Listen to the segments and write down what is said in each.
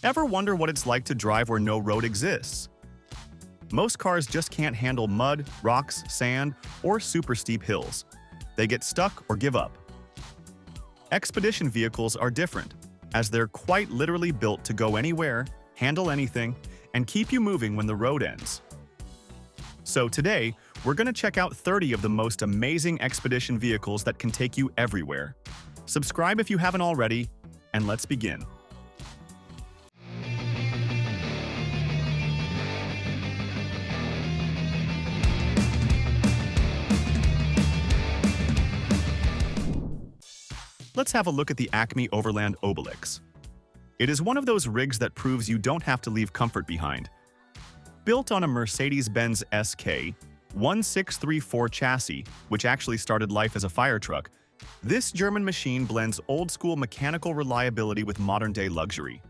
Ever wonder what it's like to drive where no road exists? Most cars just can't handle mud, rocks, sand, or super steep hills. They get stuck or give up. Expedition vehicles are different, as they're quite literally built to go anywhere, handle anything, and keep you moving when the road ends. So today, we're going to check out 30 of the most amazing expedition vehicles that can take you everywhere. Subscribe if you haven't already, and let's begin. Let's have a look at the Acme Overland Obelix. It is one of those rigs that proves you don't have to leave comfort behind. Built on a Mercedes-Benz SK 1634 chassis, which actually started life as a fire truck, this German machine blends old-school mechanical reliability with modern-day luxury.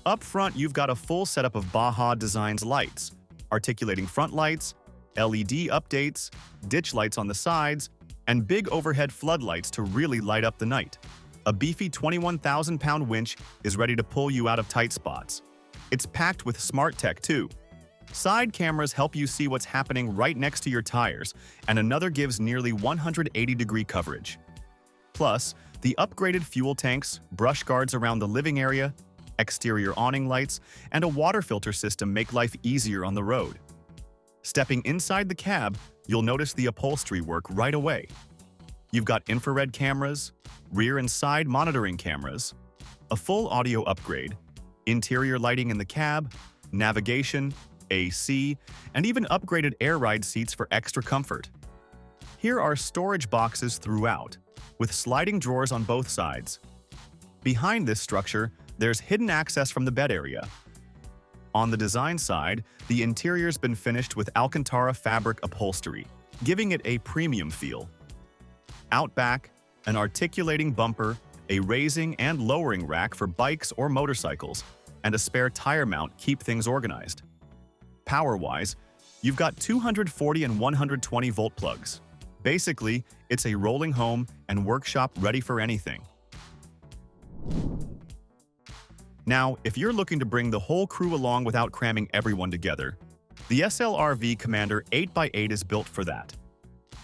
Up front, you've got a full setup of Baja Designs lights, articulating front lights, LED updates, ditch lights on the sides, and big overhead floodlights to really light up the night. A beefy 21,000-pound winch is ready to pull you out of tight spots. It's packed with smart tech, too. Side cameras help you see what's happening right next to your tires, and another gives nearly 180-degree coverage. Plus, the upgraded fuel tanks, brush guards around the living area, exterior awning lights, and a water filter system make life easier on the road. Stepping inside the cab, you'll notice the upholstery work right away. You've got infrared cameras, rear and side monitoring cameras, a full audio upgrade, interior lighting in the cab, navigation, AC, and even upgraded air ride seats for extra comfort. Here are storage boxes throughout, with sliding drawers on both sides. Behind this structure, there's hidden access from the bed area. On the design side, the interior's been finished with Alcantara fabric upholstery, giving it a premium feel. Out back, an articulating bumper, a raising and lowering rack for bikes or motorcycles, and a spare tire mount keep things organized. Power-wise, you've got 240 and 120 volt plugs. Basically, it's a rolling home and workshop ready for anything. Now, if you're looking to bring the whole crew along without cramming everyone together, the SLRV Commander 8x8 is built for that.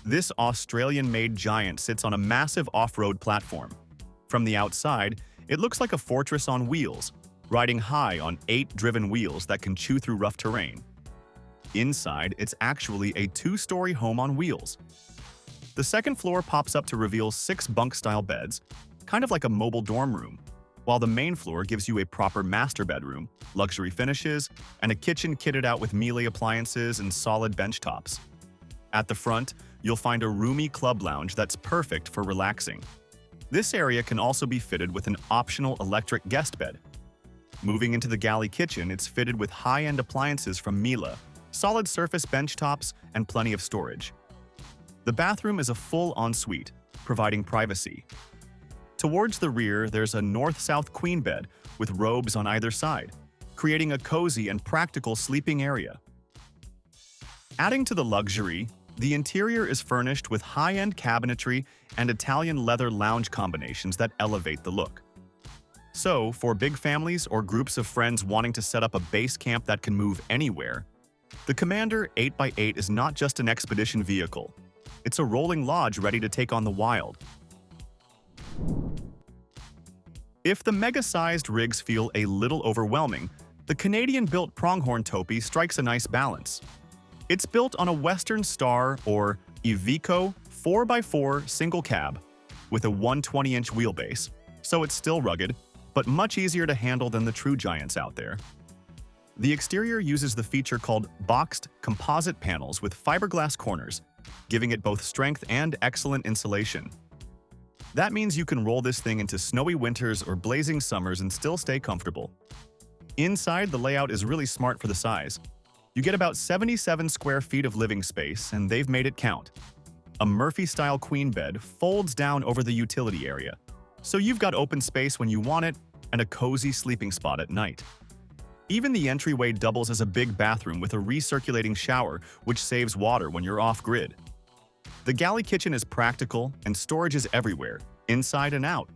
This Australian-made giant sits on a massive off-road platform. From the outside, it looks like a fortress on wheels, riding high on 8 driven wheels that can chew through rough terrain. Inside, it's actually a 2-story home on wheels. The second floor pops up to reveal 6 bunk-style beds, kind of like a mobile dorm room, while the main floor gives you a proper master bedroom, luxury finishes, and a kitchen kitted out with Miele appliances and solid bench tops. At the front, you'll find a roomy club lounge that's perfect for relaxing. This area can also be fitted with an optional electric guest bed. Moving into the galley kitchen, it's fitted with high-end appliances from Miele, solid surface bench tops, and plenty of storage. The bathroom is a full ensuite, providing privacy. Towards the rear, there's a north-south queen bed with robes on either side, creating a cozy and practical sleeping area. Adding to the luxury, the interior is furnished with high-end cabinetry and Italian leather lounge combinations that elevate the look. So, for big families or groups of friends wanting to set up a base camp that can move anywhere, the Commander 8x8 is not just an expedition vehicle. It's a rolling lodge ready to take on the wild. If the mega-sized rigs feel a little overwhelming, the Canadian-built Pronghorn Topi strikes a nice balance. It's built on a Western Star or Iveco 4x4 single cab with a 120-inch wheelbase, so it's still rugged, but much easier to handle than the true giants out there. The exterior uses the feature called boxed composite panels with fiberglass corners, giving it both strength and excellent insulation. That means you can roll this thing into snowy winters or blazing summers and still stay comfortable. Inside, the layout is really smart for the size. You get about 77 square feet of living space, and they've made it count. A Murphy-style queen bed folds down over the utility area, so you've got open space when you want it and a cozy sleeping spot at night. Even the entryway doubles as a big bathroom with a recirculating shower, which saves water when you're off-grid. The galley kitchen is practical, and storage is everywhere, inside and out.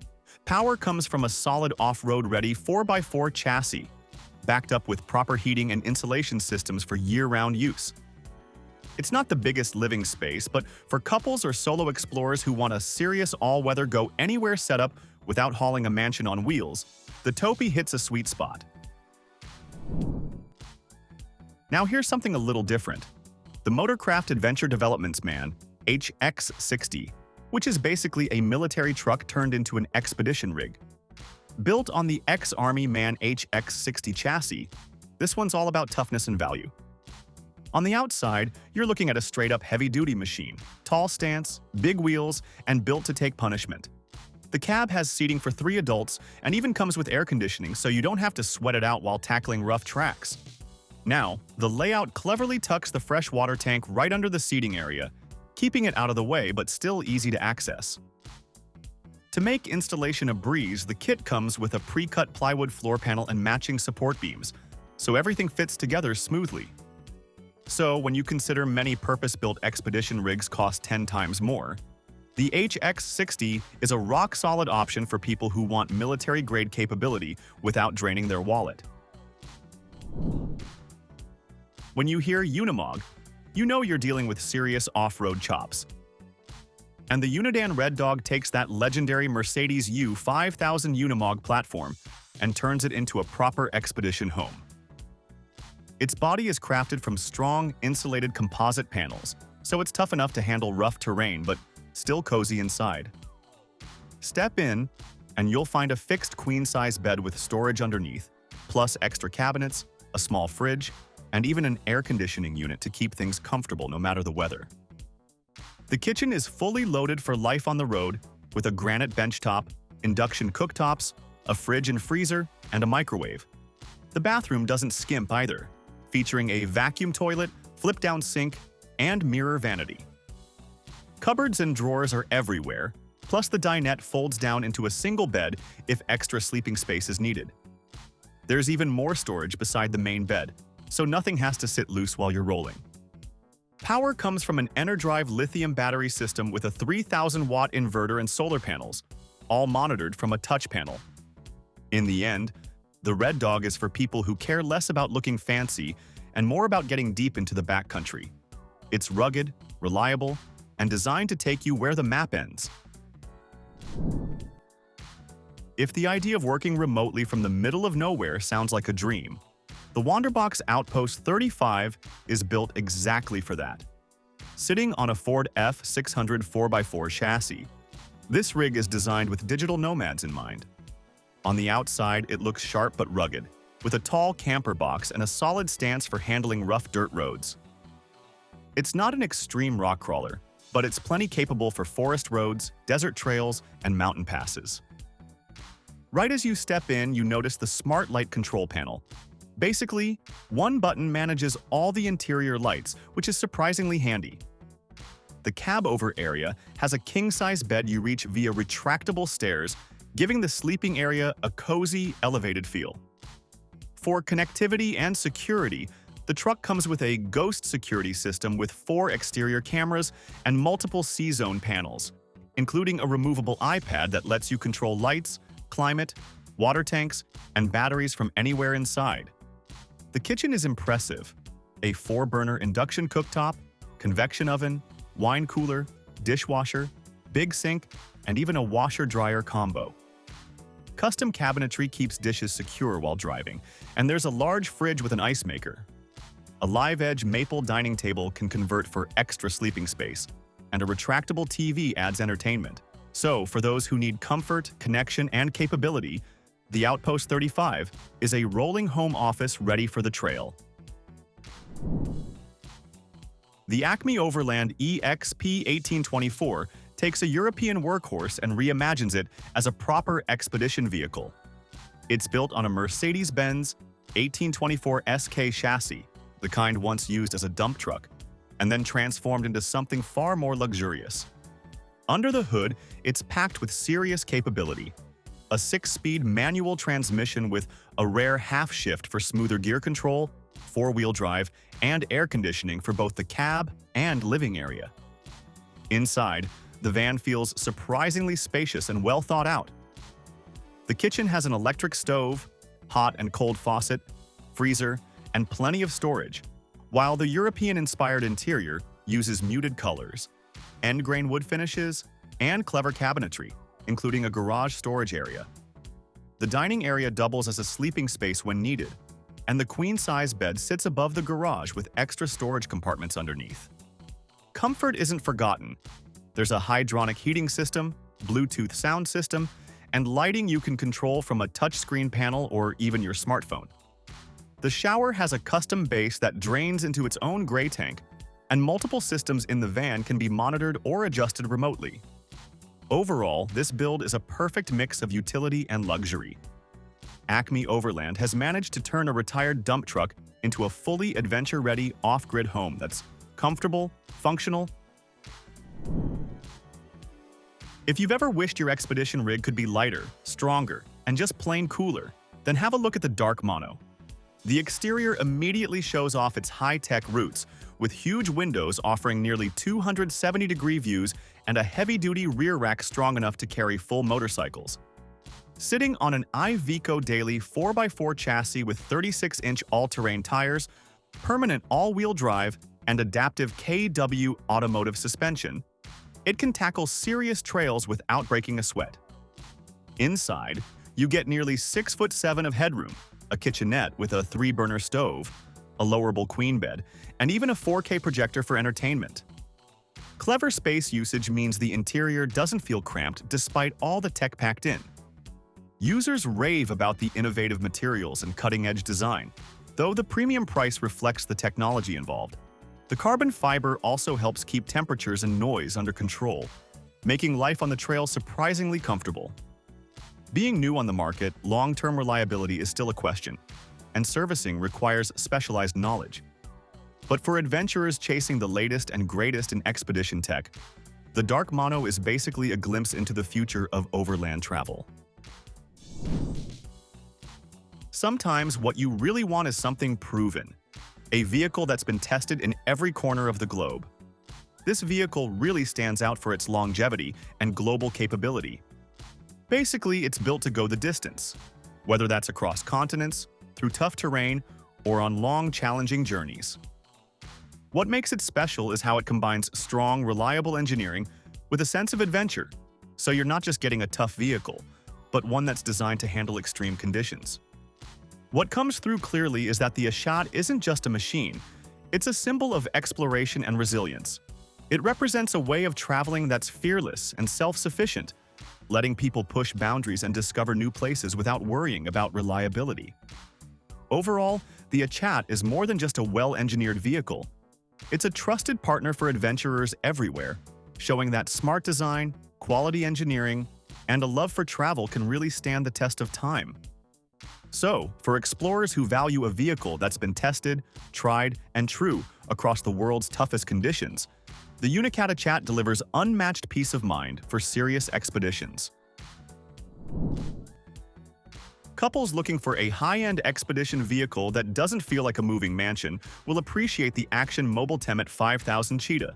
Power comes from a solid off-road ready 4x4 chassis, backed up with proper heating and insulation systems for year-round use. It's not the biggest living space, but for couples or solo explorers who want a serious all-weather go-anywhere setup without hauling a mansion on wheels, the Topi hits a sweet spot. Now here's something a little different. The Motorcraft Adventure Development's Man HX60, which is basically a military truck turned into an expedition rig. Built on the ex-Army Man HX60 chassis, this one's all about toughness and value. On the outside, you're looking at a straight-up heavy-duty machine, tall stance, big wheels, and built to take punishment. The cab has seating for 3 adults and even comes with air conditioning, so you don't have to sweat it out while tackling rough tracks. Now, the layout cleverly tucks the fresh water tank right under the seating area, keeping it out of the way but still easy to access. To make installation a breeze, the kit comes with a pre-cut plywood floor panel and matching support beams, so everything fits together smoothly. So, when you consider many purpose-built expedition rigs cost 10 times more, the HX60 is a rock-solid option for people who want military-grade capability without draining their wallet. When you hear UNIMOG, you know you're dealing with serious off-road chops. And the Unidan Red Dog takes that legendary Mercedes U5000 UNIMOG platform and turns it into a proper expedition home. Its body is crafted from strong, insulated composite panels, so it's tough enough to handle rough terrain but still cozy inside. Step in, and you'll find a fixed queen-size bed with storage underneath, plus extra cabinets, a small fridge, and even an air conditioning unit to keep things comfortable no matter the weather. The kitchen is fully loaded for life on the road with a granite benchtop, induction cooktops, a fridge and freezer, and a microwave. The bathroom doesn't skimp either, featuring a vacuum toilet, flip-down sink, and mirror vanity. Cupboards and drawers are everywhere, plus the dinette folds down into a single bed if extra sleeping space is needed. There's even more storage beside the main bed, so nothing has to sit loose while you're rolling. Power comes from an EnerDrive lithium battery system with a 3,000-watt inverter and solar panels, all monitored from a touch panel. In the end, the Red Dog is for people who care less about looking fancy and more about getting deep into the backcountry. It's rugged, reliable, and designed to take you where the map ends. If the idea of working remotely from the middle of nowhere sounds like a dream, the Wanderbox Outpost 35 is built exactly for that. Sitting on a Ford F600 4x4 chassis, this rig is designed with digital nomads in mind. On the outside, it looks sharp but rugged, with a tall camper box and a solid stance for handling rough dirt roads. It's not an extreme rock crawler, but it's plenty capable for forest roads, desert trails, and mountain passes. Right as you step in, you notice the Smart Light control panel. Basically, one button manages all the interior lights, which is surprisingly handy. The cab-over area has a king-size bed you reach via retractable stairs, giving the sleeping area a cozy, elevated feel. For connectivity and security, the truck comes with a Ghost security system with 4 exterior cameras and multiple C-Zone panels, including a removable iPad that lets you control lights, climate, water tanks, and batteries from anywhere inside. The kitchen is impressive. A 4-burner induction cooktop, convection oven, wine cooler, dishwasher, big sink, and even a washer-dryer combo. Custom cabinetry keeps dishes secure while driving, and there's a large fridge with an ice maker. A live-edge maple dining table can convert for extra sleeping space, and a retractable TV adds entertainment. So, for those who need comfort, connection, and capability, the Outpost 35 is a rolling home office ready for the trail. The Acme Overland EXP 1824 takes a European workhorse and reimagines it as a proper expedition vehicle. It's built on a Mercedes-Benz 1824 SK chassis, the kind once used as a dump truck, and then transformed into something far more luxurious. Under the hood, it's packed with serious capability. A 6-speed manual transmission with a rare half-shift for smoother gear control, 4-wheel drive, and air conditioning for both the cab and living area. Inside, the van feels surprisingly spacious and well thought out. The kitchen has an electric stove, hot and cold faucet, freezer, and plenty of storage, while the European-inspired interior uses muted colors, end-grain wood finishes, and clever cabinetry, including a garage storage area. The dining area doubles as a sleeping space when needed, and the queen-size bed sits above the garage with extra storage compartments underneath. Comfort isn't forgotten. There's a hydronic heating system, Bluetooth sound system, and lighting you can control from a touchscreen panel or even your smartphone. The shower has a custom base that drains into its own gray tank, and multiple systems in the van can be monitored or adjusted remotely. Overall, this build is a perfect mix of utility and luxury. Acme Overland has managed to turn a retired dump truck into a fully adventure-ready off-grid home that's comfortable, functional. If you've ever wished your expedition rig could be lighter, stronger, and just plain cooler, then have a look at the Darc Mono. The exterior immediately shows off its high-tech roots, with huge windows offering nearly 270-degree views and a heavy-duty rear rack strong enough to carry full motorcycles. Sitting on an Iveco Daily 4x4 chassis with 36-inch all-terrain tires, permanent all-wheel drive, and adaptive KW automotive suspension, it can tackle serious trails without breaking a sweat. Inside, you get nearly 6'7" of headroom, a kitchenette with a 3-burner stove, a lowerable queen bed, and even a 4K projector for entertainment. Clever space usage means the interior doesn't feel cramped despite all the tech packed in. Users rave about the innovative materials and cutting-edge design, though the premium price reflects the technology involved. The carbon fiber also helps keep temperatures and noise under control, making life on the trail surprisingly comfortable. Being new on the market, long-term reliability is still a question, and servicing requires specialized knowledge. But for adventurers chasing the latest and greatest in expedition tech, the Darc Mono is basically a glimpse into the future of overland travel. Sometimes what you really want is something proven, a vehicle that's been tested in every corner of the globe. This vehicle really stands out for its longevity and global capability. Basically, it's built to go the distance, whether that's across continents, through tough terrain, or on long, challenging journeys. What makes it special is how it combines strong, reliable engineering with a sense of adventure, so you're not just getting a tough vehicle, but one that's designed to handle extreme conditions. What comes through clearly is that the Achat isn't just a machine, it's a symbol of exploration and resilience. It represents a way of traveling that's fearless and self-sufficient, letting people push boundaries and discover new places without worrying about reliability. Overall, the Achat is more than just a well-engineered vehicle. It's a trusted partner for adventurers everywhere, showing that smart design, quality engineering, and a love for travel can really stand the test of time. So, for explorers who value a vehicle that's been tested, tried, and true across the world's toughest conditions, the UNICAT Achat delivers unmatched peace of mind for serious expeditions. Couples looking for a high-end expedition vehicle that doesn't feel like a moving mansion will appreciate the Action Mobil Temet 5000 Cheetah.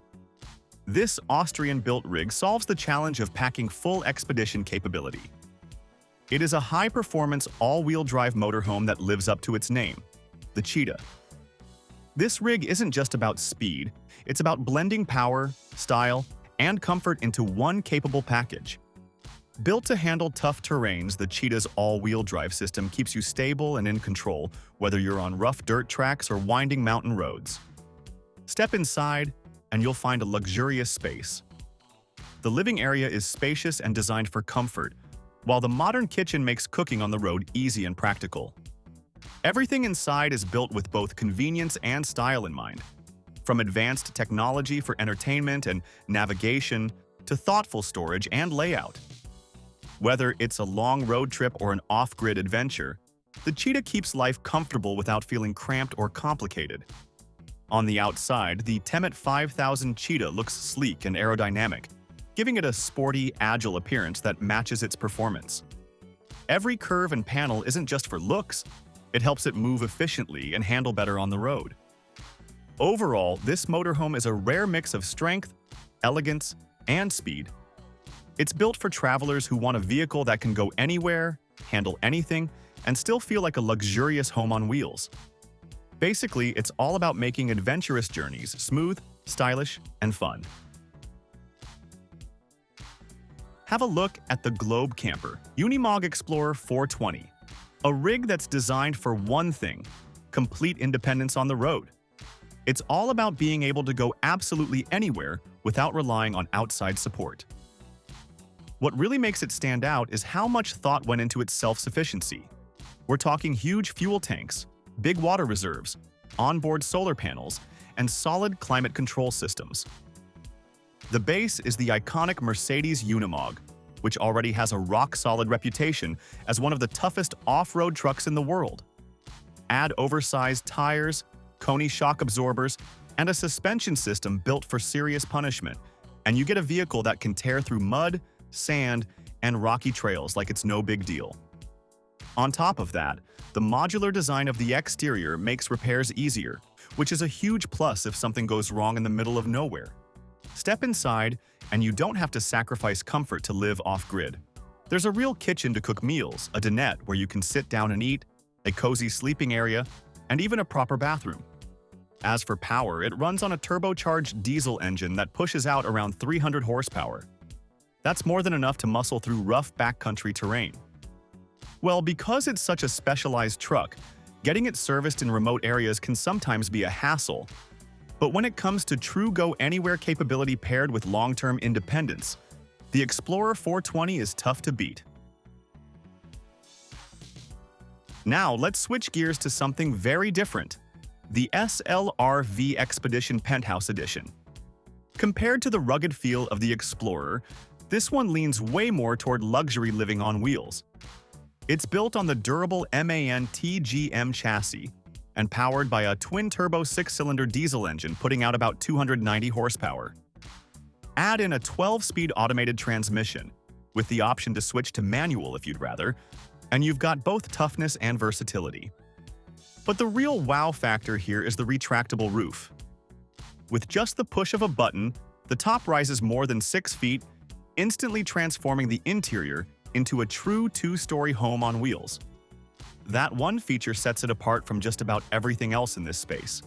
This Austrian-built rig solves the challenge of packing full expedition capability. It is a high-performance, all-wheel drive motorhome that lives up to its name, the Cheetah. This rig isn't just about speed, it's about blending power, style, and comfort into one capable package. Built to handle tough terrains, the Cheetah's all-wheel drive system keeps you stable and in control, whether you're on rough dirt tracks or winding mountain roads. Step inside, and you'll find a luxurious space. The living area is spacious and designed for comfort, while the modern kitchen makes cooking on the road easy and practical. Everything inside is built with both convenience and style in mind, from advanced technology for entertainment and navigation to thoughtful storage and layout. Whether it's a long road trip or an off-grid adventure, the Cheetah keeps life comfortable without feeling cramped or complicated. On the outside, the Temet 5000 Cheetah looks sleek and aerodynamic, giving it a sporty, agile appearance that matches its performance. Every curve and panel isn't just for looks, it helps it move efficiently and handle better on the road. Overall, this motorhome is a rare mix of strength, elegance, and speed. It's built for travelers who want a vehicle that can go anywhere, handle anything, and still feel like a luxurious home on wheels. Basically, it's all about making adventurous journeys smooth, stylish, and fun. Have a look at the Globe Camper UNIMOG Explorer 420, a rig that's designed for one thing: complete independence on the road. It's all about being able to go absolutely anywhere without relying on outside support. What really makes it stand out is how much thought went into its self-sufficiency. We're talking huge fuel tanks, big water reserves, onboard solar panels, and solid climate control systems. The base is the iconic Mercedes UNIMOG, which already has a rock-solid reputation as one of the toughest off-road trucks in the world. Add oversized tires, Koni shock absorbers, and a suspension system built for serious punishment, and you get a vehicle that can tear through mud, sand, and rocky trails like it's no big deal. On top of that, the modular design of the exterior makes repairs easier, which is a huge plus if something goes wrong in the middle of nowhere. Step inside, and you don't have to sacrifice comfort to live off-grid. There's a real kitchen to cook meals, a dinette where you can sit down and eat, a cozy sleeping area, and even a proper bathroom. As for power, it runs on a turbocharged diesel engine that pushes out around 300 horsepower. That's more than enough to muscle through rough backcountry terrain. Well, because it's such a specialized truck, getting it serviced in remote areas can sometimes be a hassle. But when it comes to true go-anywhere capability paired with long-term independence, the Explorer 420 is tough to beat. Now, let's switch gears to something very different: the SLRV Expedition Penthouse Edition. Compared to the rugged feel of the Explorer, this one leans way more toward luxury living on wheels. It's built on the durable MAN TGM chassis and powered by a twin-turbo 6-cylinder diesel engine putting out about 290 horsepower. Add in a 12-speed automated transmission, with the option to switch to manual if you'd rather, and you've got both toughness and versatility. But the real wow factor here is the retractable roof. With just the push of a button, the top rises more than 6 feet, instantly transforming the interior into a true 2-story home on wheels. That one feature sets it apart from just about everything else in this space.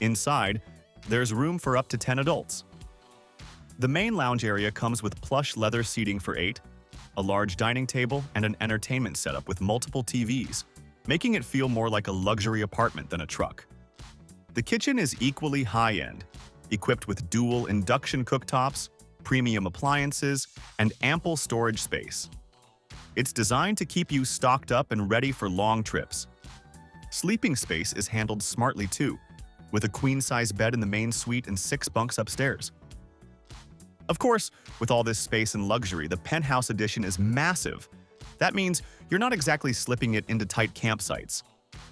Inside, there's room for up to 10 adults. The main lounge area comes with plush leather seating for 8, a large dining table, and an entertainment setup with multiple TVs, making it feel more like a luxury apartment than a truck. The kitchen is equally high-end, equipped with dual induction cooktops, premium appliances, and ample storage space. It's designed to keep you stocked up and ready for long trips. Sleeping space is handled smartly too, with a queen-size bed in the main suite and 6 bunks upstairs. Of course, with all this space and luxury, the Penthouse Edition is massive. That means you're not exactly slipping it into tight campsites.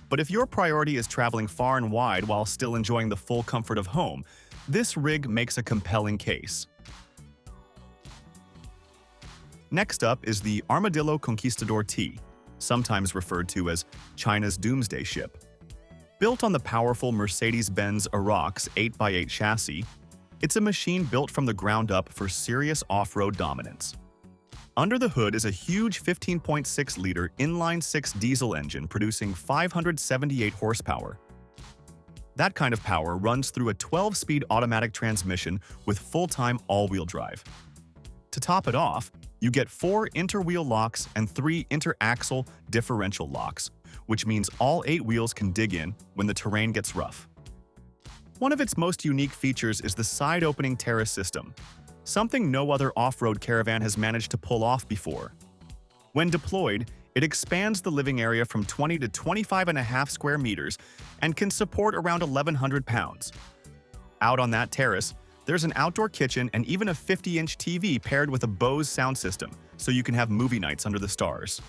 But if your priority is traveling far and wide while still enjoying the full comfort of home, this rig makes a compelling case. Next up is the Armadillo Conquistador T, sometimes referred to as China's doomsday ship. Built on the powerful Mercedes-Benz Arocs 8x8 chassis, it's a machine built from the ground up for serious off-road dominance. Under the hood is a huge 15.6-liter inline-6 diesel engine producing 578 horsepower. That kind of power runs through a 12-speed automatic transmission with full-time all-wheel drive. To top it off, you get 4 inter-wheel locks and 3 inter-axle differential locks, which means all 8 wheels can dig in when the terrain gets rough. One of its most unique features is the side-opening terrace system, something no other off-road caravan has managed to pull off before. When deployed, it expands the living area from 20 to 25.5 square meters and can support around 1,100 pounds. Out on that terrace, there's an outdoor kitchen and even a 50-inch TV paired with a Bose sound system, so you can have movie nights under the stars.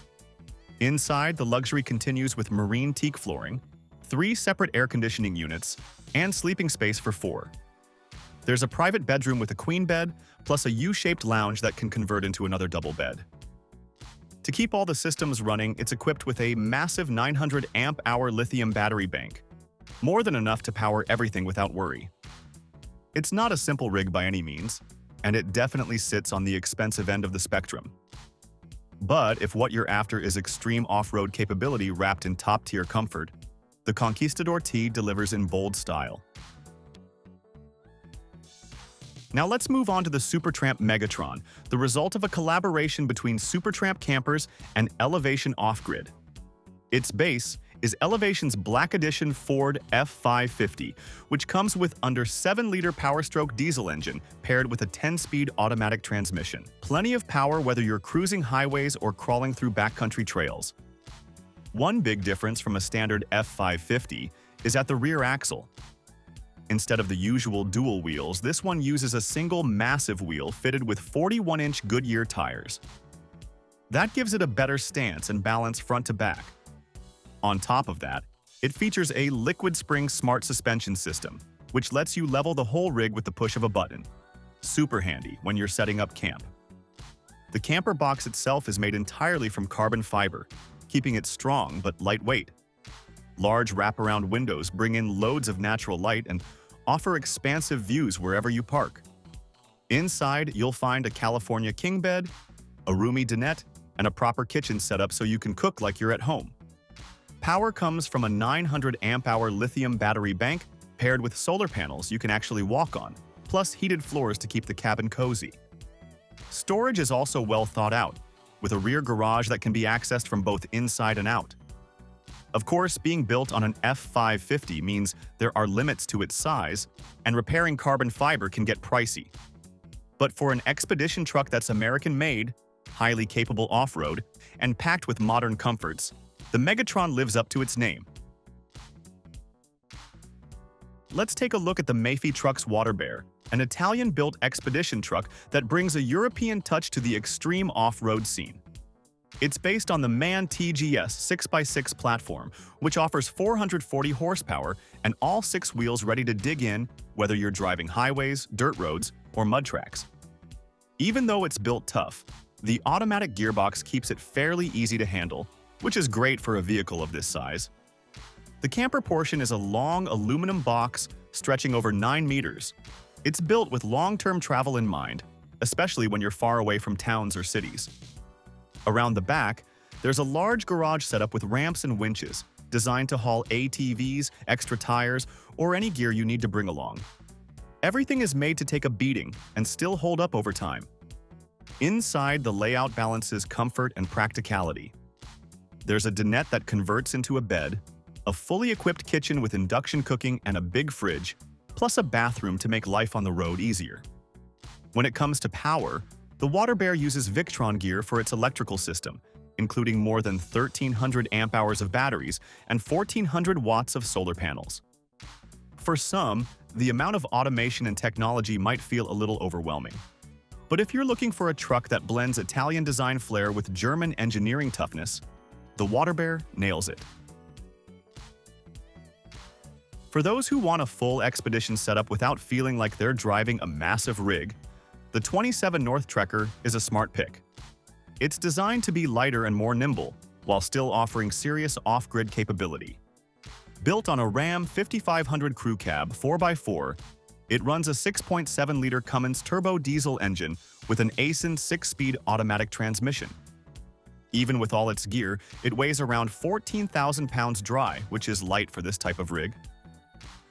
Inside, the luxury continues with marine teak flooring, 3 separate air conditioning units, and sleeping space for 4. There's a private bedroom with a queen bed, plus a U-shaped lounge that can convert into another double bed. To keep all the systems running, it's equipped with a massive 900 amp-hour lithium battery bank, more than enough to power everything without worry. It's not a simple rig by any means, and it definitely sits on the expensive end of the spectrum. But if what you're after is extreme off-road capability wrapped in top-tier comfort, the Conquistador T delivers in bold style. Now let's move on to the Supertramp Megatron, the result of a collaboration between Supertramp campers and Elevation Off-Grid. Its base is Elevation's Black Edition Ford F550, which comes with under 7-liter Power-Stroke diesel engine paired with a 10-speed automatic transmission. Plenty of power whether you're cruising highways or crawling through backcountry trails. One big difference from a standard F550 is at the rear axle. Instead of the usual dual wheels, this one uses a single massive wheel fitted with 41-inch Goodyear tires. That gives it a better stance and balance front to back. On top of that, it features a liquid spring smart suspension system, which lets you level the whole rig with the push of a button. Super handy when you're setting up camp. The camper box itself is made entirely from carbon fiber, keeping it strong but lightweight. Large wraparound windows bring in loads of natural light and offer expansive views wherever you park. Inside, you'll find a California king bed, a roomy dinette, and a proper kitchen setup so you can cook like you're at home. Power comes from a 900 amp-hour lithium battery bank paired with solar panels you can actually walk on, plus heated floors to keep the cabin cozy. Storage is also well thought out, with a rear garage that can be accessed from both inside and out. Of course, being built on an F550 means there are limits to its size, and repairing carbon fiber can get pricey. But for an expedition truck that's American-made, highly capable off-road, and packed with modern comforts, the Megatron lives up to its name. Let's take a look at the Mafe truck's Waterbear, an Italian-built expedition truck that brings a European touch to the extreme off-road scene. It's based on the MAN TGS 6x6 platform, which offers 440 horsepower and all 6 wheels ready to dig in, whether you're driving highways, dirt roads, or mud tracks. Even though it's built tough, the automatic gearbox keeps it fairly easy to handle, which is great for a vehicle of this size. The camper portion is a long aluminum box stretching over 9 meters. It's built with long-term travel in mind, especially when you're far away from towns or cities. Around the back, there's a large garage setup with ramps and winches, designed to haul ATVs, extra tires, or any gear you need to bring along. Everything is made to take a beating and still hold up over time. Inside, the layout balances comfort and practicality. There's a dinette that converts into a bed, a fully equipped kitchen with induction cooking and a big fridge, plus a bathroom to make life on the road easier. When it comes to power, the Waterbear uses Victron gear for its electrical system, including more than 1,300 amp-hours of batteries and 1,400 watts of solar panels. For some, the amount of automation and technology might feel a little overwhelming. But if you're looking for a truck that blends Italian design flair with German engineering toughness, the Waterbear nails it. For those who want a full expedition setup without feeling like they're driving a massive rig, the 27 North Trekker is a smart pick. It's designed to be lighter and more nimble, while still offering serious off-grid capability. Built on a Ram 5500 crew cab 4x4, it runs a 6.7-liter Cummins turbo diesel engine with an Aisin 6-speed automatic transmission. Even with all its gear, it weighs around 14,000 pounds dry, which is light for this type of rig.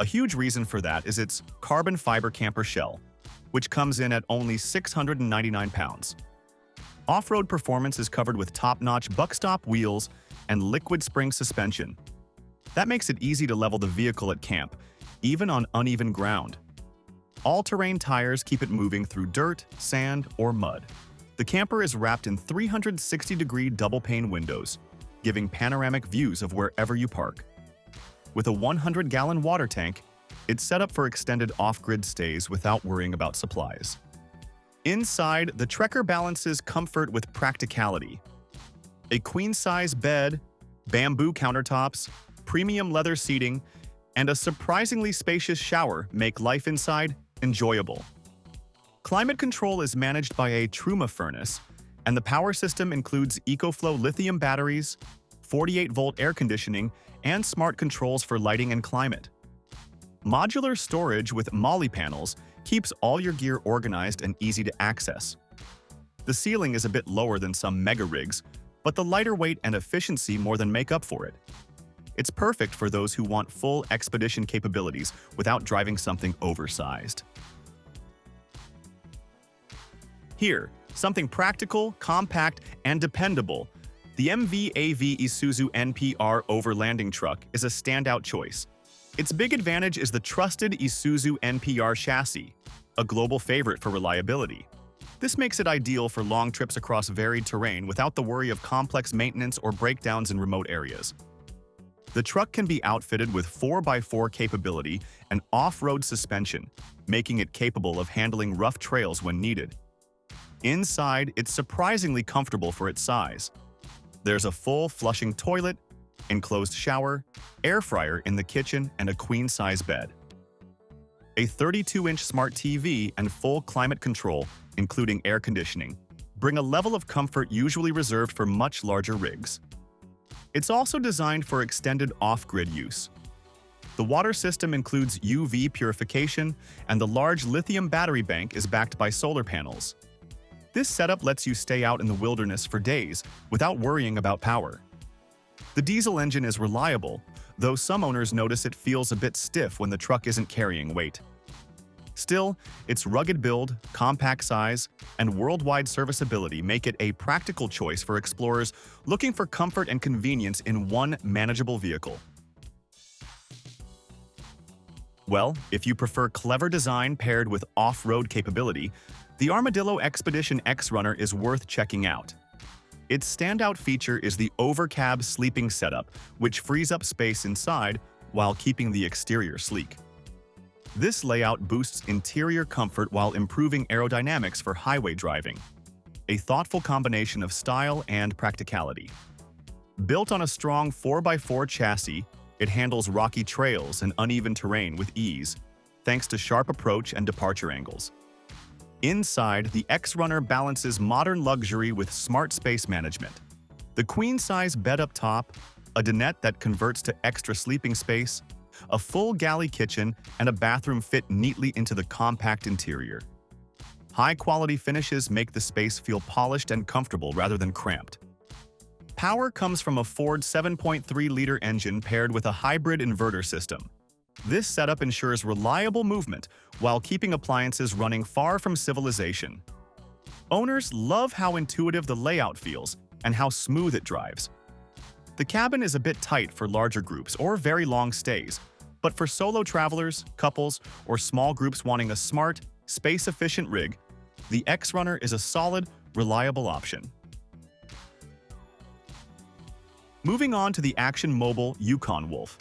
A huge reason for that is its carbon fiber camper shell, which comes in at only 699 pounds. Off-road performance is covered with top-notch buckstop wheels and liquid spring suspension. That makes it easy to level the vehicle at camp, even on uneven ground. All-terrain tires keep it moving through dirt, sand, or mud. The camper is wrapped in 360-degree double-pane windows, giving panoramic views of wherever you park. With a 100-gallon water tank, it's set up for extended off-grid stays without worrying about supplies. Inside, the Trekker balances comfort with practicality. A queen-size bed, bamboo countertops, premium leather seating, and a surprisingly spacious shower make life inside enjoyable. Climate control is managed by a Truma furnace, and the power system includes EcoFlow lithium batteries, 48-volt air conditioning, and smart controls for lighting and climate. Modular storage with Molly panels keeps all your gear organized and easy to access. The ceiling is a bit lower than some mega rigs, but the lighter weight and efficiency more than make up for it. It's perfect for those who want full expedition capabilities without driving something oversized. Here, something practical, compact, and dependable. The MVAV Isuzu NPR Overlanding truck is a standout choice. Its big advantage is the trusted Isuzu NPR chassis, a global favorite for reliability. This makes it ideal for long trips across varied terrain without the worry of complex maintenance or breakdowns in remote areas. The truck can be outfitted with 4x4 capability and off-road suspension, making it capable of handling rough trails when needed. Inside, it's surprisingly comfortable for its size. There's a full flushing toilet, enclosed shower, air fryer in the kitchen, and a queen-size bed. A 32-inch smart TV and full climate control, including air conditioning, bring a level of comfort usually reserved for much larger rigs. It's also designed for extended off-grid use. The water system includes UV purification, and the large lithium battery bank is backed by solar panels. This setup lets you stay out in the wilderness for days without worrying about power. The diesel engine is reliable, though some owners notice it feels a bit stiff when the truck isn't carrying weight. Still, its rugged build, compact size, and worldwide serviceability make it a practical choice for explorers looking for comfort and convenience in one manageable vehicle. Well, if you prefer clever design paired with off-road capability, the Armadillo Expedition X Runner is worth checking out. Its standout feature is the overcab sleeping setup, which frees up space inside while keeping the exterior sleek. This layout boosts interior comfort while improving aerodynamics for highway driving, a thoughtful combination of style and practicality. Built on a strong 4x4 chassis, it handles rocky trails and uneven terrain with ease, thanks to sharp approach and departure angles. Inside, the X-Runner balances modern luxury with smart space management. The queen-size bed up top, a dinette that converts to extra sleeping space, a full galley kitchen, and a bathroom fit neatly into the compact interior. High-quality finishes make the space feel polished and comfortable rather than cramped. Power comes from a Ford 7.3-liter engine paired with a hybrid inverter system. This setup ensures reliable movement while keeping appliances running far from civilization. Owners love how intuitive the layout feels and how smooth it drives. The cabin is a bit tight for larger groups or very long stays, but for solo travelers, couples, or small groups wanting a smart, space-efficient rig, the X-Runner is a solid, reliable option. Moving on to the action-mobile Yukon Wolf.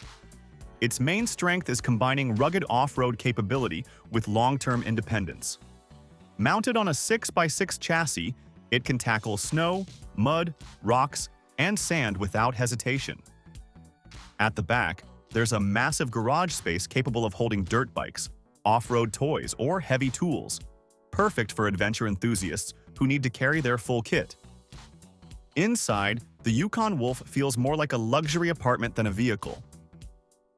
Its main strength is combining rugged off-road capability with long-term independence. Mounted on a 6x6 chassis, it can tackle snow, mud, rocks, and sand without hesitation. At the back, there's a massive garage space capable of holding dirt bikes, off-road toys, or heavy tools, perfect for adventure enthusiasts who need to carry their full kit. Inside, the Yukon Wolf feels more like a luxury apartment than a vehicle.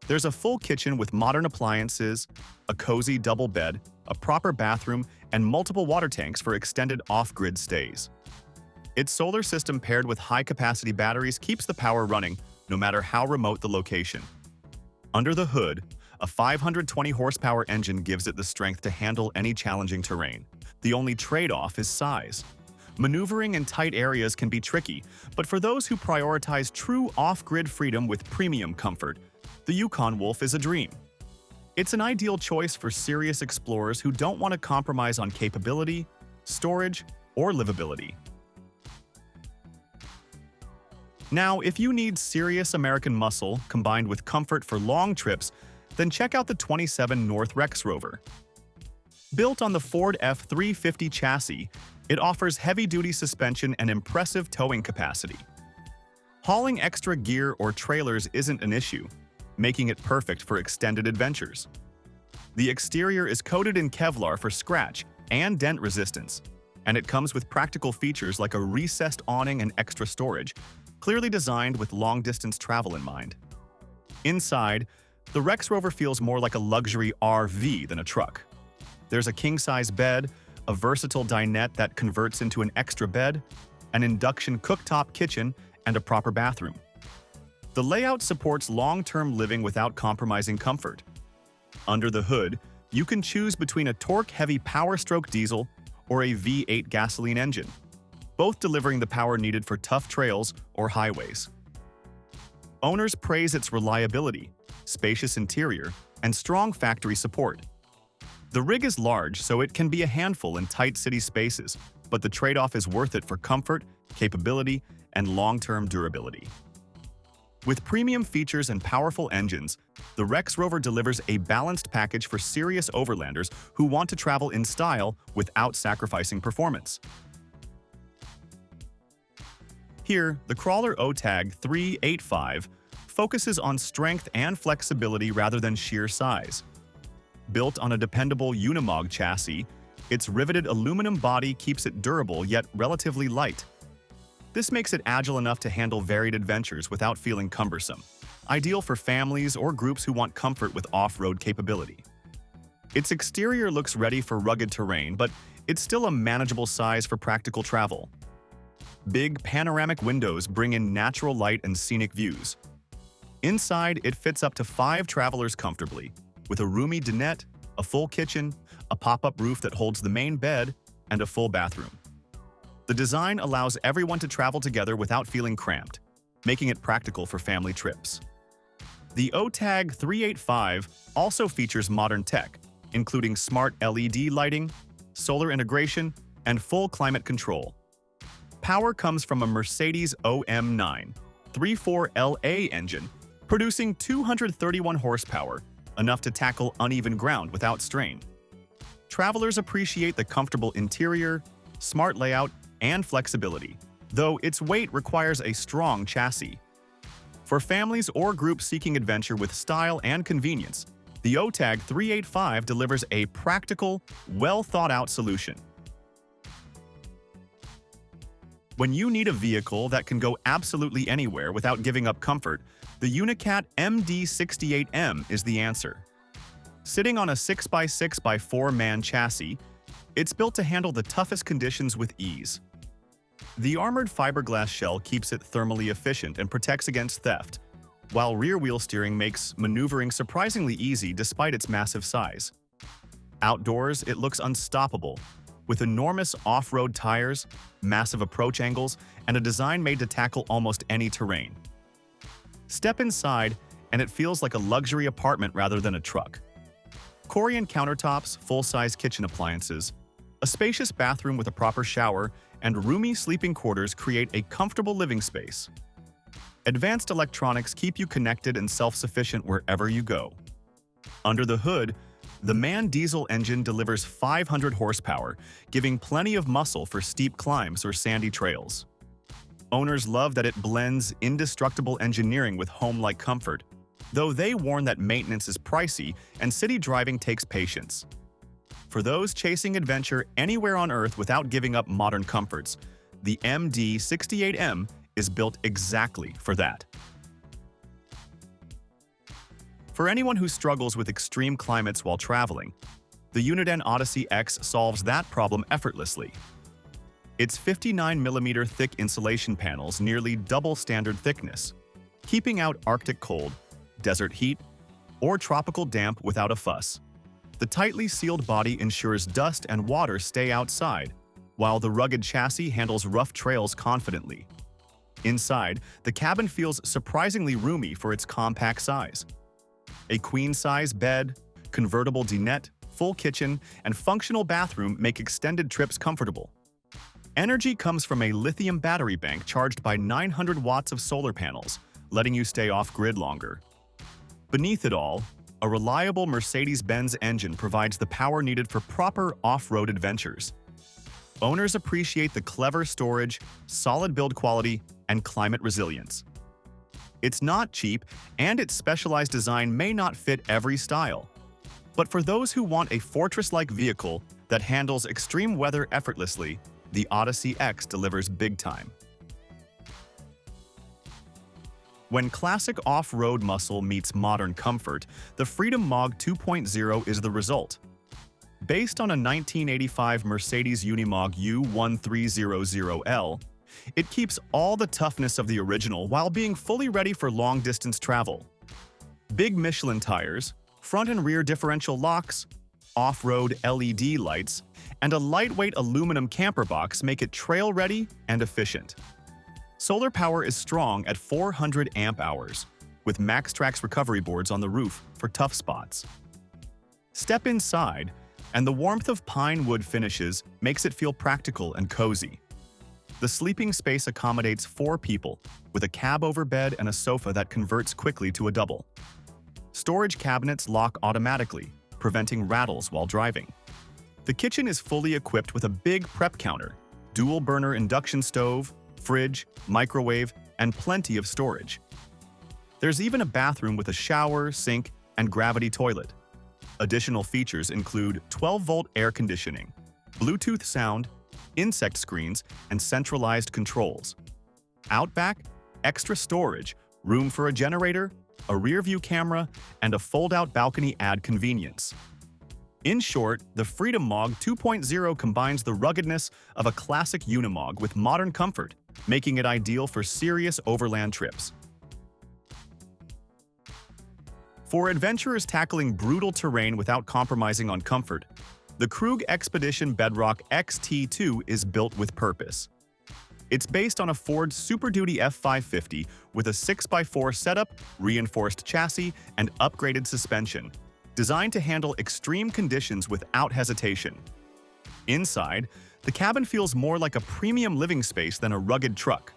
There's a full kitchen with modern appliances, a cozy double bed, a proper bathroom, and multiple water tanks for extended off-grid stays. Its solar system paired with high-capacity batteries keeps the power running, no matter how remote the location. Under the hood, a 520-horsepower engine gives it the strength to handle any challenging terrain. The only trade-off is size. Maneuvering in tight areas can be tricky, but for those who prioritize true off-grid freedom with premium comfort, the Yukon Wolf is a dream. It's an ideal choice for serious explorers who don't want to compromise on capability, storage, or livability. Now, if you need serious American muscle combined with comfort for long trips, then check out the 27 North RexRover. Built on the Ford F-350 chassis, it offers heavy-duty suspension and impressive towing capacity. Hauling extra gear or trailers isn't an issue, making it perfect for extended adventures. The exterior is coated in Kevlar for scratch and dent resistance, and it comes with practical features like a recessed awning and extra storage, clearly designed with long-distance travel in mind. Inside, the RexRover feels more like a luxury RV than a truck. There's a king-size bed, a versatile dinette that converts into an extra bed, an induction cooktop kitchen, and a proper bathroom. The layout supports long-term living without compromising comfort. Under the hood, you can choose between a torque-heavy Power-Stroke diesel or a V8 gasoline engine, both delivering the power needed for tough trails or highways. Owners praise its reliability, spacious interior, and strong factory support. The rig is large, so it can be a handful in tight city spaces, but the trade-off is worth it for comfort, capability, and long-term durability. With premium features and powerful engines, the RexRover delivers a balanced package for serious overlanders who want to travel in style without sacrificing performance. Here, the crawler OTAG 385 focuses on strength and flexibility rather than sheer size. Built on a dependable UNIMOG chassis, its riveted aluminum body keeps it durable yet relatively light. This makes it agile enough to handle varied adventures without feeling cumbersome, ideal for families or groups who want comfort with off-road capability. Its exterior looks ready for rugged terrain, but it's still a manageable size for practical travel. Big panoramic windows bring in natural light and scenic views. Inside, it fits up to 5 travelers comfortably, with a roomy dinette, a full kitchen, a pop-up roof that holds the main bed, and a full bathroom. The design allows everyone to travel together without feeling cramped, making it practical for family trips. The OTAG 385 also features modern tech, including smart LED lighting, solar integration, and full climate control. Power comes from a Mercedes OM9 34LA engine, producing 231 horsepower, enough to tackle uneven ground without strain. Travelers appreciate the comfortable interior, smart layout, and flexibility, though its weight requires a strong chassis. For families or groups seeking adventure with style and convenience, the OTAG 385 delivers a practical, well-thought-out solution. When you need a vehicle that can go absolutely anywhere without giving up comfort, the UNICAT MD68M is the answer. Sitting on a 6x6x4 man chassis, it's built to handle the toughest conditions with ease. The armored fiberglass shell keeps it thermally efficient and protects against theft, while rear-wheel steering makes maneuvering surprisingly easy despite its massive size. Outdoors, it looks unstoppable, with enormous off-road tires, massive approach angles, and a design made to tackle almost any terrain. Step inside, and it feels like a luxury apartment rather than a truck. Corian countertops, full-size kitchen appliances, a spacious bathroom with a proper shower, and roomy sleeping quarters create a comfortable living space. Advanced electronics keep you connected and self-sufficient wherever you go. Under the hood, the MAN diesel engine delivers 500 horsepower, giving plenty of muscle for steep climbs or sandy trails. Owners love that it blends indestructible engineering with home-like comfort, though they warn that maintenance is pricey and city driving takes patience. For those chasing adventure anywhere on Earth without giving up modern comforts, the MD68M is built exactly for that. For anyone who struggles with extreme climates while traveling, the Unidan Odyssey X solves that problem effortlessly. Its 59mm thick insulation panels nearly double standard thickness, keeping out Arctic cold, desert heat, or tropical damp without a fuss. The tightly sealed body ensures dust and water stay outside, while the rugged chassis handles rough trails confidently. Inside, the cabin feels surprisingly roomy for its compact size. A queen-size bed, convertible dinette, full kitchen, and functional bathroom make extended trips comfortable. Energy comes from a lithium battery bank charged by 900 watts of solar panels, letting you stay off-grid longer. Beneath it all, a reliable Mercedes-Benz engine provides the power needed for proper off-road adventures. Owners appreciate the clever storage, solid build quality, and climate resilience. It's not cheap, and its specialized design may not fit every style. But for those who want a fortress-like vehicle that handles extreme weather effortlessly, the Odyssey X delivers big time. When classic off-road muscle meets modern comfort, the Freedom Mog 2.0 is the result. Based on a 1985 Mercedes Unimog U1300L, it keeps all the toughness of the original while being fully ready for long-distance travel. Big Michelin tires, front and rear differential locks, off-road LED lights, and a lightweight aluminum camper box make it trail-ready and efficient. Solar power is strong at 400 amp-hours, with MaxTrax recovery boards on the roof for tough spots. Step inside, and the warmth of pine wood finishes makes it feel practical and cozy. The sleeping space accommodates 4 people, with a cab-over bed and a sofa that converts quickly to a double. Storage cabinets lock automatically, preventing rattles while driving. The kitchen is fully equipped with a big prep counter, dual-burner induction stove, fridge, microwave, and plenty of storage. There's even a bathroom with a shower, sink, and gravity toilet. Additional features include 12-volt air conditioning, Bluetooth sound, insect screens, and centralized controls. Outback, extra storage, room for a generator, a rear-view camera, and a fold-out balcony add convenience. In short, the Freedom Mog 2.0 combines the ruggedness of a classic Unimog with modern comfort, making it ideal for serious overland trips. For adventurers tackling brutal terrain without compromising on comfort, the Krug Expedition Bedrock XT2 is built with purpose. It's based on a Ford Super Duty F550 with a 6x4 setup, reinforced chassis, and upgraded suspension, designed to handle extreme conditions without hesitation. Inside, the cabin feels more like a premium living space than a rugged truck.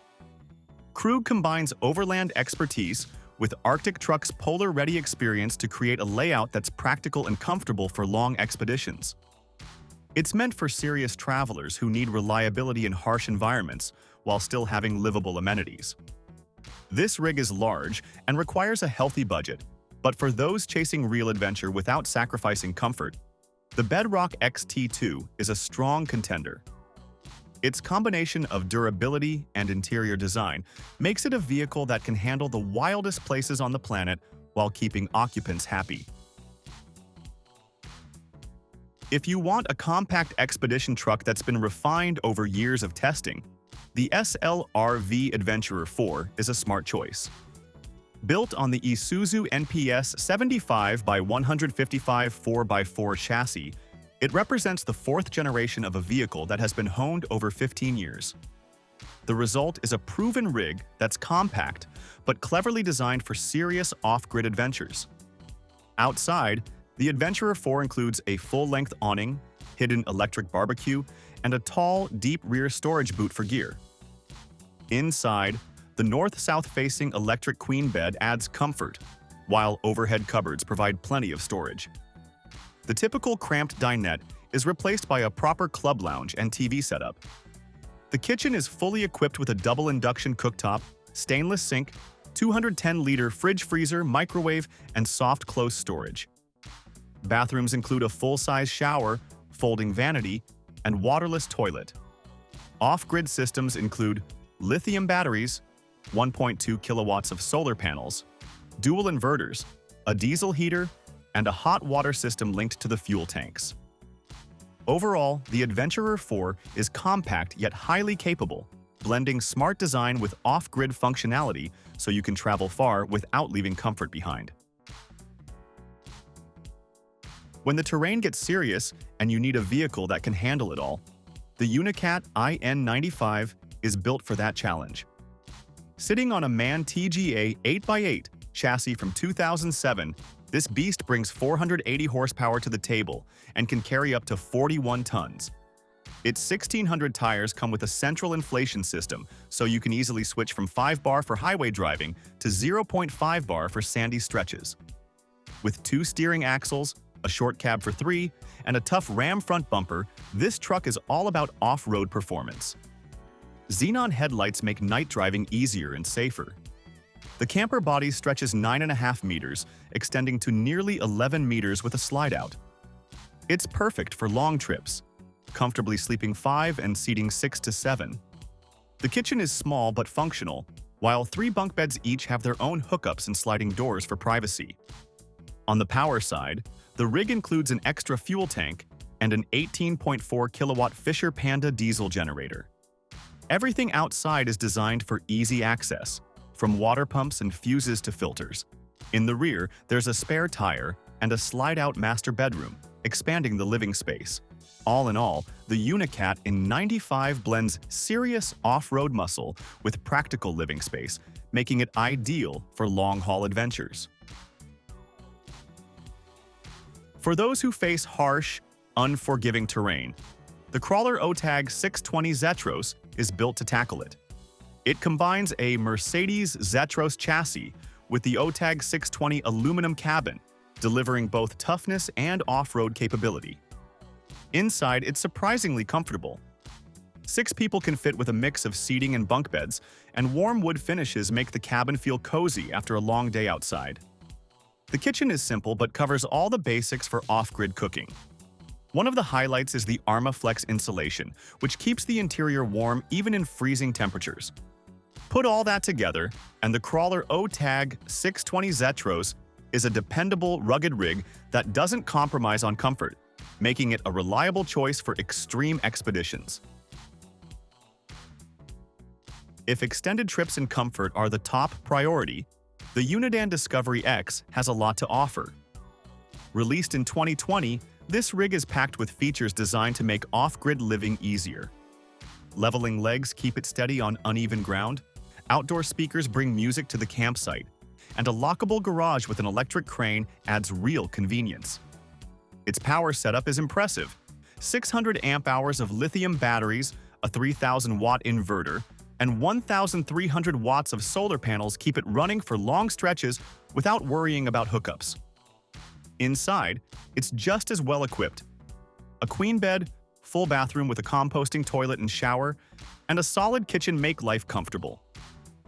Krug combines overland expertise with Arctic Truck's polar-ready experience to create a layout that's practical and comfortable for long expeditions. It's meant for serious travelers who need reliability in harsh environments while still having livable amenities. This rig is large and requires a healthy budget, but for those chasing real adventure without sacrificing comfort, the Bedrock XT2 is a strong contender. Its combination of durability and interior design makes it a vehicle that can handle the wildest places on the planet while keeping occupants happy. If you want a compact expedition truck that's been refined over years of testing, the SLRV Adventurer 4 is a smart choice. Built on the Isuzu NPR 75 by 155 4x4 chassis, it represents the 4th generation of a vehicle that has been honed over 15 years. The result is a proven rig that's compact, but cleverly designed for serious off-grid adventures. Outside, the Adventurer 4 includes a full-length awning, hidden electric barbecue, and a tall, deep rear storage boot for gear. Inside, the north-south facing electric queen bed adds comfort, while overhead cupboards provide plenty of storage. The typical cramped dinette is replaced by a proper club lounge and TV setup. The kitchen is fully equipped with a double induction cooktop, stainless sink, 210-liter fridge-freezer, microwave, and soft close storage. Bathrooms include a full-size shower, folding vanity, and waterless toilet. Off-grid systems include lithium batteries, 1.2 kilowatts of solar panels, dual inverters, a diesel heater, and a hot water system linked to the fuel tanks. Overall, the Adventurer 4 is compact yet highly capable, blending smart design with off-grid functionality so you can travel far without leaving comfort behind. When the terrain gets serious and you need a vehicle that can handle it all, the UNICAT IN95 is built for that challenge. Sitting on a MAN TGA 8x8 chassis from 2007, this beast brings 480 horsepower to the table and can carry up to 41 tons. Its 1,600 tires come with a central inflation system, so you can easily switch from 5 bar for highway driving to 0.5 bar for sandy stretches. With 2 steering axles, a short cab for 3, and a tough ram front bumper, this truck is all about off-road performance. Xenon headlights make night driving easier and safer. The camper body stretches 9.5 meters, extending to nearly 11 meters with a slide-out. It's perfect for long trips, comfortably sleeping 5 and seating 6 to 7. The kitchen is small but functional, while 3 bunk beds each have their own hookups and sliding doors for privacy. On the power side, the rig includes an extra fuel tank, and an 18.4 kilowatt Fisher Panda diesel generator. Everything outside is designed for easy access, from water pumps and fuses to filters. In the rear, there's a spare tire and a slide-out master bedroom, expanding the living space. All in all, the UNICAT in 95 blends serious off-road muscle with practical living space, making it ideal for long-haul adventures. For those who face harsh, unforgiving terrain, the crawler OTAG 620 Zetros is built to tackle it. It combines a Mercedes Zetros chassis with the OTAG 620 aluminum cabin, delivering both toughness and off-road capability. Inside, it's surprisingly comfortable. 6 people can fit with a mix of seating and bunk beds, and warm wood finishes make the cabin feel cozy after a long day outside. The kitchen is simple but covers all the basics for off-grid cooking. One of the highlights is the ArmaFlex insulation, which keeps the interior warm even in freezing temperatures. Put all that together, and the crawler OTAG 620 Zetros is a dependable, rugged rig that doesn't compromise on comfort, making it a reliable choice for extreme expeditions. If extended trips and comfort are the top priority, the Unidan Discovery X has a lot to offer. Released in 2020, this rig is packed with features designed to make off-grid living easier. Leveling legs keep it steady on uneven ground, outdoor speakers bring music to the campsite, and a lockable garage with an electric crane adds real convenience. Its power setup is impressive. 600 amp-hours of lithium batteries, a 3,000-watt inverter, and 1,300 watts of solar panels keep it running for long stretches without worrying about hookups. Inside, it's just as well equipped. A queen bed, full bathroom with a composting toilet and shower, and a solid kitchen make life comfortable.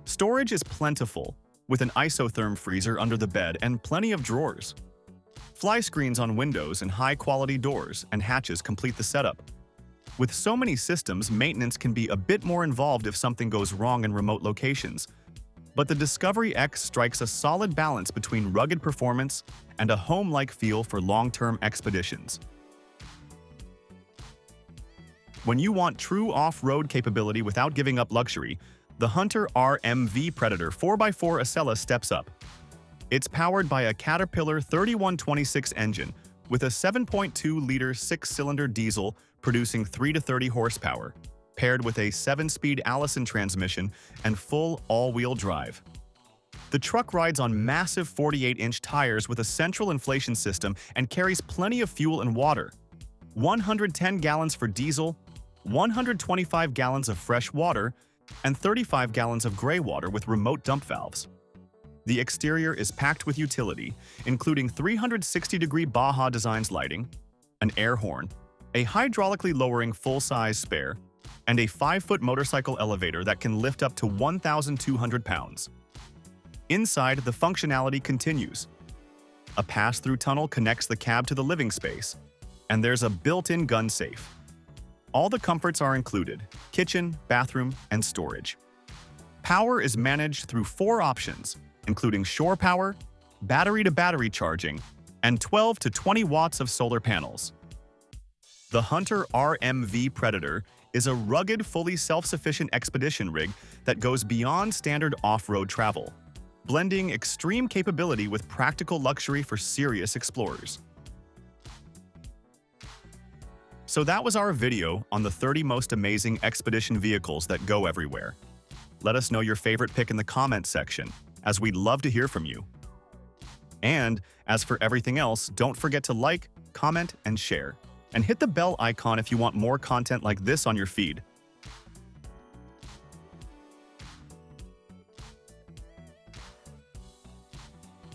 Storage is plentiful, with an isotherm freezer under the bed and plenty of drawers. Fly screens on windows and high-quality doors and hatches complete the setup. With so many systems, maintenance can be a bit more involved if something goes wrong in remote locations. But the Discovery X strikes a solid balance between rugged performance and a home-like feel for long-term expeditions. When you want true off-road capability without giving up luxury, the Hunter RMV Predator 4x4 Acela steps up. It's powered by a Caterpillar 3126 engine with a 7.2-liter 6-cylinder diesel producing 3 to 30 horsepower, paired with a 7-speed Allison transmission and full all-wheel drive. The truck rides on massive 48-inch tires with a central inflation system and carries plenty of fuel and water. 110 gallons for diesel, 125 gallons of fresh water, and 35 gallons of gray water with remote dump valves. The exterior is packed with utility, including 360-degree Baja Designs lighting, an air horn, a hydraulically lowering full-size spare, and a 5-foot motorcycle elevator that can lift up to 1,200 pounds. Inside, the functionality continues. A pass-through tunnel connects the cab to the living space, and there's a built-in gun safe. All the comforts are included: kitchen, bathroom, and storage. Power is managed through 4 options, including shore power, battery-to-battery charging, and 12 to 20 watts of solar panels. The Hunter RMV Predator is a rugged, fully self-sufficient expedition rig that goes beyond standard off-road travel, blending extreme capability with practical luxury for serious explorers. So that was our video on the 30 most amazing expedition vehicles that go everywhere. Let us know your favorite pick in the comments section, as we'd love to hear from you. And as for everything else, don't forget to like, comment, and share. And hit the bell icon if you want more content like this on your feed.